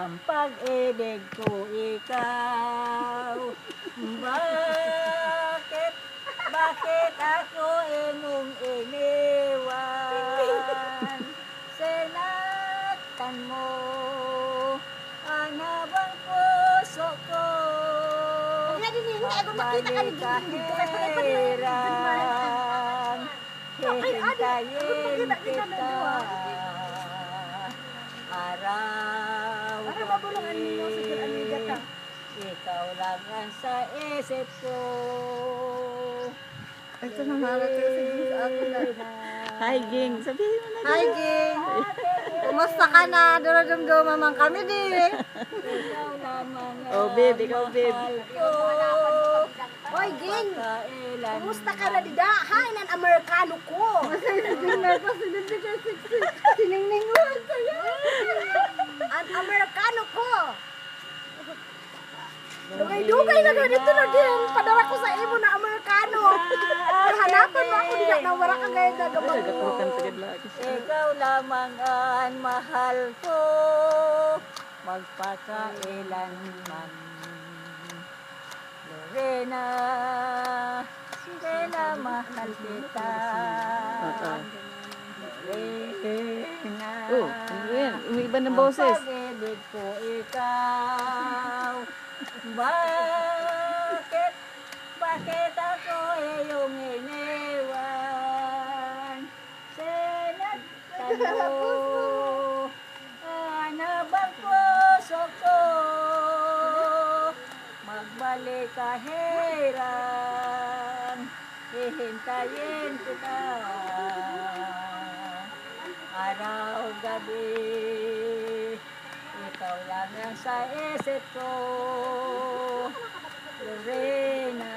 ang pag-ibig ko ikaw. Bakit ako imong iniwan? Sinaktan mo ang habang puso ko. Magbalik kahirang, hihintayin kita. Araw-gabi, ikaw lang ang sa isip ko. Ito na marating sa ako na. Hi, Ging. Sabihin mo na. Hi, Ging. Kumusta ka na? Duradum-duma man kami di. Ikaw lamang Oh, babe, ikaw, babe. Oy, Ging. Kumusta ka na di da? Hi, nan Amerikano ko. Siningning mo sa'yo. Ang Amerikano ko. Dugay-dugay na ganito na din. Padara ko sa imo na Amerikano. Hanapan mo ako diya na wala ka gaya na gabang mo. Gaturukan sagad lagi. Ikaw lamang ang mahal ko, magpakailanman. Lorena, kailan mahal kita. Lorena, Oh, ano yan? Umiiba ng boses. ang pag-ibig ko ikaw. Bakit ako iyong iniwan? Sinaktan mo ang habang puso ko. Magbalik kahirang, hihintayin kita. Araw-gabi, ikaw lang ang sa isip ko. Lorena,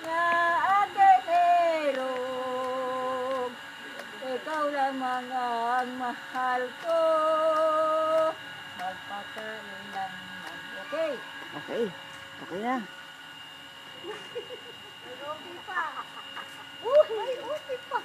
nga agenero, ikaw lamang ang mahal ko. Magpakailanman. Okay? Okay. Okay na. May OP pa. May OP pa.